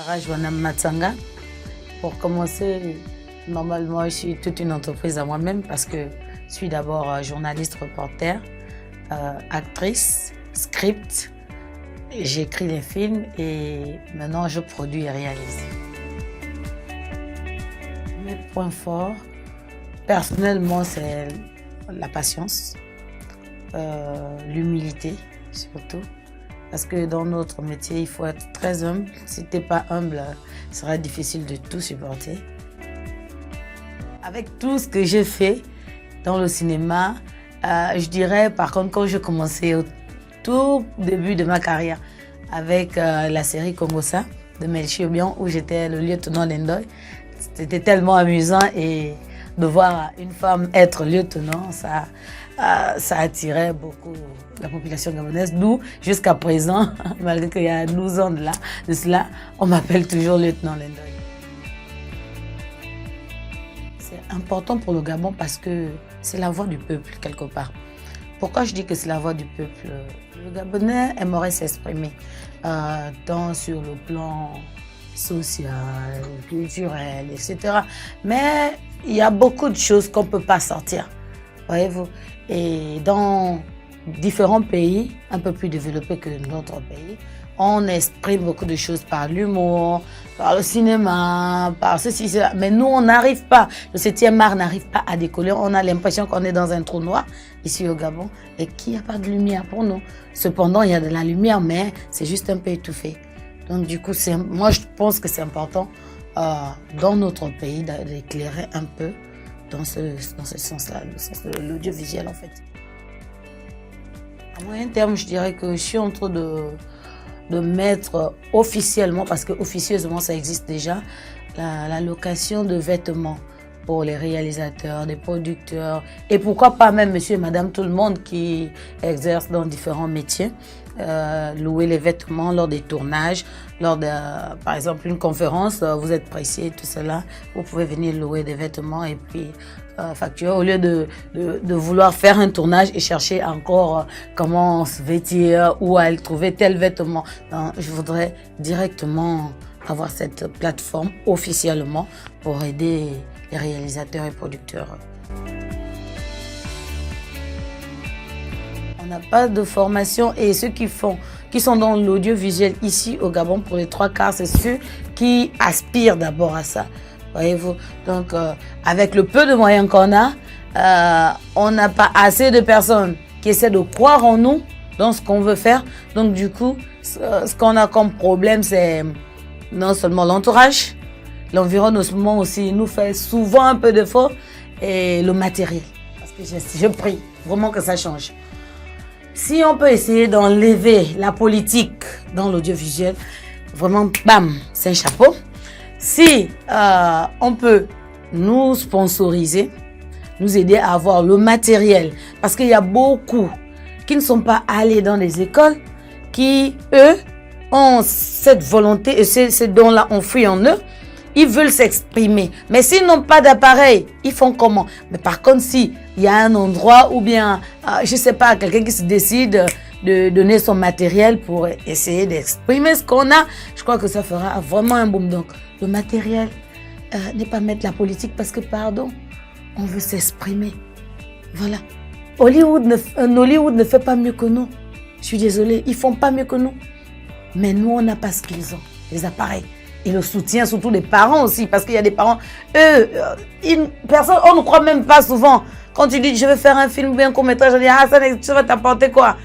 Garage Wanam Matsanga. Pour commencer, normalement, je suis toute une entreprise à moi-même parce que je suis d'abord journaliste, reporter, actrice, script. J'écris les films et maintenant je produis et réalise. Mes points forts, personnellement, c'est la patience, l'humilité surtout. Parce que dans notre métier, il faut être très humble. Si tu n'es pas humble, ce sera difficile de tout supporter. Avec tout ce que j'ai fait dans le cinéma, je dirais par contre quand je commençais au tout début de ma carrière avec la série Congossa de Melchi Obiang où j'étais le lieutenant Lendoy. C'était tellement amusant et de voir une femme être lieutenant, ça attirait beaucoup la population gabonaise. D'où, jusqu'à présent, malgré qu'il y a 12 ans de cela, on m'appelle toujours lieutenant Lendoy. C'est important pour le Gabon parce que c'est la voix du peuple, quelque part. Pourquoi je dis que c'est la voix du peuple? Le Gabonais aimerait s'exprimer, tant sur le plan social, culturel, etc. Mais il y a beaucoup de choses qu'on ne peut pas sortir, voyez-vous. Et dans différents pays, un peu plus développés que notre pays, on exprime beaucoup de choses par l'humour, par le cinéma, par ceci, cela. Mais nous, on n'arrive pas. Le 7e art n'arrive pas à décoller. On a l'impression qu'on est dans un trou noir ici au Gabon et qu'il n'y a pas de lumière pour nous. Cependant, il y a de la lumière, mais c'est juste un peu étouffé. Donc du coup, moi je pense que c'est important dans notre pays d'éclairer un peu dans ce sens-là, le sens de l'audiovisuel en fait. À moyen terme, je dirais que je suis en train de mettre officiellement, parce que officieusement ça existe déjà, la location de vêtements pour les réalisateurs, les producteurs et pourquoi pas même monsieur et madame tout le monde qui exerce dans différents métiers. Louer les vêtements lors des tournages, lors de, par exemple, une conférence, vous êtes pressé, tout cela, vous pouvez venir louer des vêtements et puis facturer au lieu de vouloir faire un tournage et chercher encore comment se vêtir ou à trouver tel vêtement. Non, je voudrais directement avoir cette plateforme officiellement pour aider les réalisateurs et producteurs. On n'a pas de formation et ceux qui sont dans l'audiovisuel ici au Gabon, pour les 3/4, c'est ceux qui aspirent d'abord à ça. Voyez-vous, donc avec le peu de moyens qu'on a, on n'a pas assez de personnes qui essaient de croire en nous, dans ce qu'on veut faire. Donc du coup, ce qu'on a comme problème, c'est non seulement l'entourage, l'environnement aussi nous fait souvent un peu d'effort et le matériel. Parce que je prie vraiment que ça change. Si on peut essayer d'enlever la politique dans l'audiovisuel, vraiment, bam, c'est un chapeau. Si on peut nous sponsoriser, nous aider à avoir le matériel, parce qu'il y a beaucoup qui ne sont pas allés dans les écoles, qui, eux, ont cette volonté et ce dont-là enfoui en eux, ils veulent s'exprimer. Mais s'ils n'ont pas d'appareil, ils font comment? Mais par contre, s'il y a un endroit ou bien, je ne sais pas, quelqu'un qui se décide de donner son matériel pour essayer d'exprimer ce qu'on a, je crois que ça fera vraiment un boom. Donc, le matériel, n'est pas mettre la politique parce que, pardon, on veut s'exprimer. Voilà. Hollywood ne fait pas mieux que nous. Je suis désolée, ils ne font pas mieux que nous. Mais nous, on n'a pas ce qu'ils ont, les appareils. Et le soutien, surtout les parents aussi, parce qu'il y a des parents, eux, on ne croit même pas souvent. Quand tu dis, je vais faire un film ou un court-métrage, on dit, ah, ça va t'apporter quoi?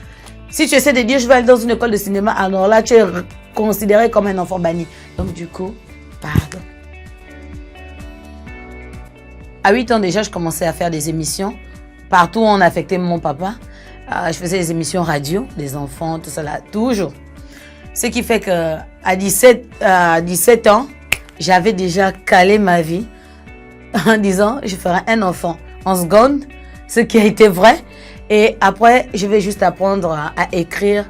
Si tu essaies de dire, je vais aller dans une école de cinéma, alors là, tu es considéré comme un enfant banni. Donc du coup, pardon. À 8 ans déjà, je commençais à faire des émissions. Partout où on affectait mon papa, je faisais des émissions radio, des enfants, tout ça là, toujours. Ce qui fait qu'à 17 ans, j'avais déjà calé ma vie en disant je ferai un enfant en seconde, ce qui a été vrai. Et après, je vais juste apprendre à écrire,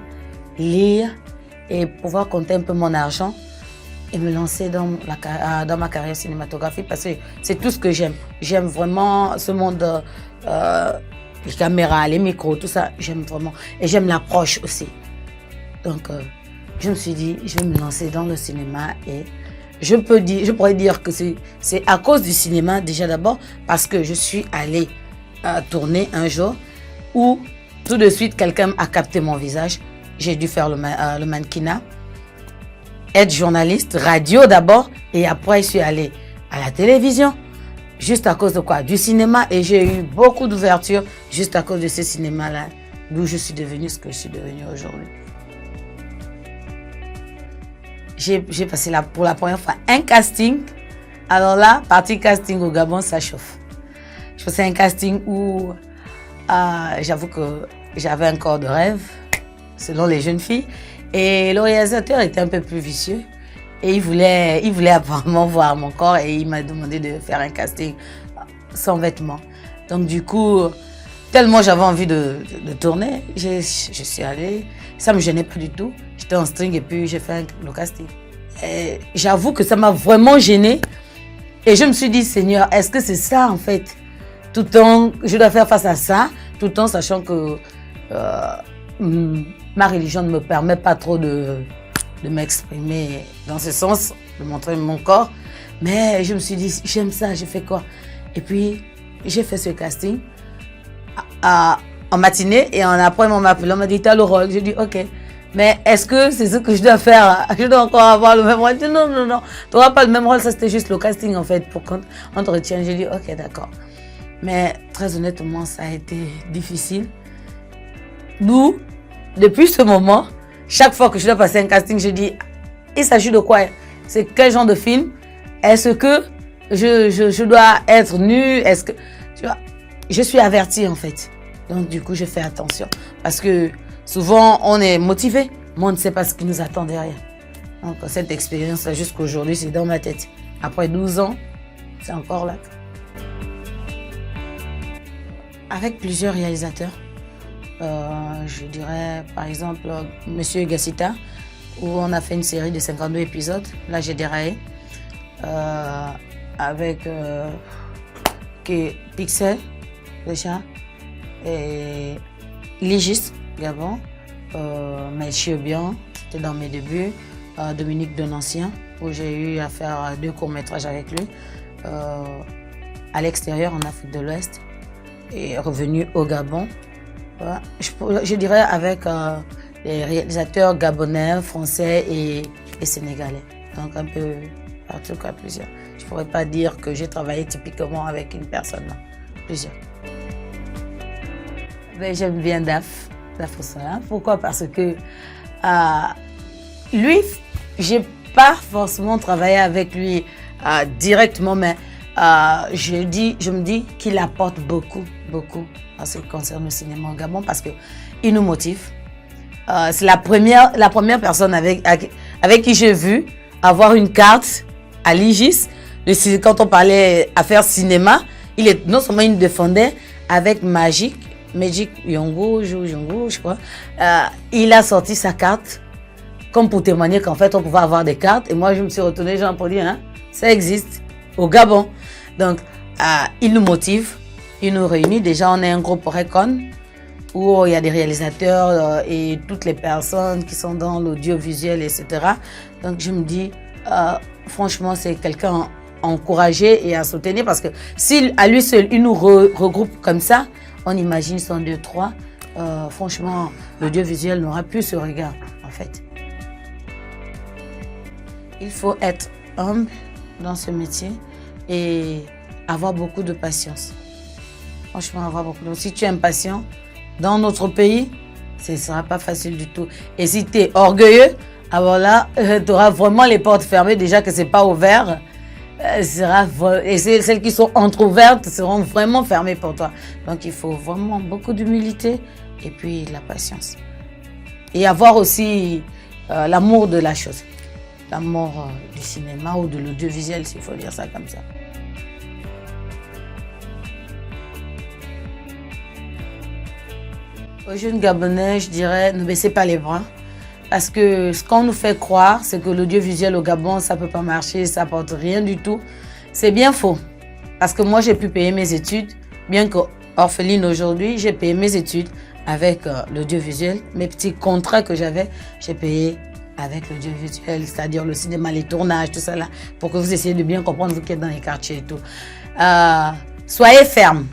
lire et pouvoir compter un peu mon argent et me lancer dans ma carrière cinématographique parce que c'est tout ce que j'aime. J'aime vraiment ce monde, les caméras, les micros, tout ça, j'aime vraiment. Et j'aime l'approche aussi. Donc, je me suis dit, je vais me lancer dans le cinéma et je pourrais dire que c'est à cause du cinéma déjà d'abord, parce que je suis allée tourner un jour où tout de suite quelqu'un a capté mon visage. J'ai dû faire le mannequinat, être journaliste, radio d'abord, et après je suis allée à la télévision. Juste à cause de quoi? Du cinéma, et j'ai eu beaucoup d'ouverture juste à cause de ce cinéma-là, d'où je suis devenue ce que je suis devenue aujourd'hui. J'ai passé pour la première fois un casting. Alors là, partie casting au Gabon, ça chauffe. Je faisais un casting où j'avoue que j'avais un corps de rêve, selon les jeunes filles, et le réalisateur était un peu plus vicieux. Et il voulait apparemment voir mon corps et il m'a demandé de faire un casting sans vêtements. Donc du coup, tellement j'avais envie de tourner, je suis allée. Ça ne me gênait pas du tout. J'étais en string et puis j'ai fait le casting. J'avoue que ça m'a vraiment gênée. Et je me suis dit, Seigneur, est-ce que c'est ça en fait? Tout le temps, je dois faire face à ça, tout le temps sachant que ma religion ne me permet pas trop de m'exprimer dans ce sens, de montrer mon corps. Mais je me suis dit, j'aime ça, je fais quoi? Et puis, j'ai fait ce casting en matinée et en après-midi, on m'a appelé, on m'a dit, t'as le rôle. J'ai dit, ok. Mais est-ce que c'est ce que je dois faire? Je dois encore avoir le même rôle? J'ai dit, non, non, non. Tu n'auras pas le même rôle, ça c'était juste le casting en fait, pour qu'on te retienne. J'ai dit, ok, d'accord. Mais très honnêtement, ça a été difficile. Nous, depuis ce moment, chaque fois que je dois passer un casting, je dis, il s'agit de quoi? C'est quel genre de film? Est-ce que je dois être nue? Est-ce que, tu vois, je suis avertie en fait. Donc du coup, je fais attention. Parce que souvent, on est motivé, mais on ne sait pas ce qui nous attend derrière. Donc cette expérience-là, jusqu'à aujourd'hui, c'est dans ma tête. Après 12 ans, c'est encore là. Avec plusieurs réalisateurs. Je dirais par exemple Monsieur Gassita, où on a fait une série de 52 épisodes. Là, j'ai déraillé. Avec Pixel, déjà, et Ligis, Gabon, Melchior Bian, c'était dans mes débuts, Dominique Donancien, où j'ai eu à faire 2 courts-métrages avec lui, à l'extérieur, en Afrique de l'Ouest, et revenu au Gabon. Voilà. Je dirais avec les réalisateurs gabonais, français et sénégalais. Donc un peu partout, quoi, plusieurs. Je ne pourrais pas dire que j'ai travaillé typiquement avec une personne, non. Plusieurs. Mais j'aime bien Daf Ossola. Pourquoi? Parce que lui, je n'ai pas forcément travaillé avec lui directement, mais je me dis qu'il apporte beaucoup en ce qui concerne le cinéma au Gabon parce qu'il nous motive. C'est la première personne avec qui j'ai vu avoir une carte à l'IGIS. Quand on parlait affaires cinéma, non seulement il défendait avec Magic Yongo, je crois. Il a sorti sa carte comme pour témoigner qu'en fait on pouvait avoir des cartes. Et moi je me suis retournée genre pour dire, hein, ça existe au Gabon. Donc il nous motive. Il nous réunit. Déjà, on est un groupe Recon où il y a des réalisateurs et toutes les personnes qui sont dans l'audiovisuel, etc. Donc, je me dis, franchement, c'est quelqu'un à encourager et à soutenir parce que si à lui seul, il nous regroupe comme ça, on imagine 100, 2, 3. Franchement, l'audiovisuel n'aura plus ce regard, en fait. Il faut être humble dans ce métier et avoir beaucoup de patience. Franchement, avoir beaucoup de... Si tu es impatient, dans notre pays, ce ne sera pas facile du tout. Et si tu es orgueilleux, alors là, tu auras vraiment les portes fermées, déjà que ce n'est pas ouvert. Et celles qui sont entrouvertes seront vraiment fermées pour toi. Donc, il faut vraiment beaucoup d'humilité et puis de la patience. Et avoir aussi l'amour de la chose. L'amour du cinéma ou de l'audiovisuel, s'il faut dire ça comme ça. Aux jeunes Gabonais, je dirais, ne baissez pas les bras. Parce que ce qu'on nous fait croire, c'est que l'audiovisuel au Gabon, ça ne peut pas marcher, ça n'apporte rien du tout. C'est bien faux. Parce que moi, j'ai pu payer mes études, bien qu'orpheline aujourd'hui, j'ai payé mes études avec l'audiovisuel. Mes petits contrats que j'avais, j'ai payé avec l'audiovisuel, c'est-à-dire le cinéma, les tournages, tout ça là, pour que vous essayiez de bien comprendre, vous qui êtes dans les quartiers et tout. Soyez ferme.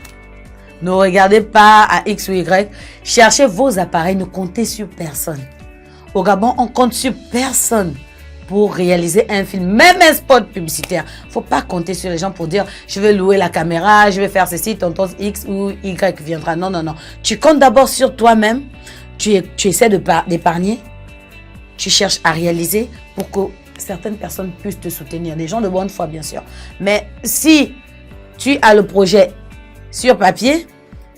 Ne regardez pas à X ou Y. Cherchez vos appareils, ne comptez sur personne. Au Gabon, on compte sur personne pour réaliser un film, même un spot publicitaire. Il ne faut pas compter sur les gens pour dire « je vais louer la caméra, je vais faire ceci, tonton X ou Y viendra ». Non, non, non. Tu comptes d'abord sur toi-même, tu essaies d'épargner, tu cherches à réaliser pour que certaines personnes puissent te soutenir. Des gens de bonne foi, bien sûr. Mais si tu as le projet sur papier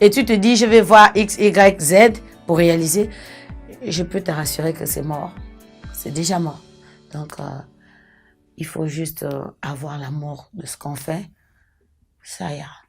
et tu te dis « je vais voir X, Y, Z pour réaliser », je peux te rassurer que c'est mort. C'est déjà mort. Donc, il faut juste avoir l'amour de ce qu'on fait. Ça ira.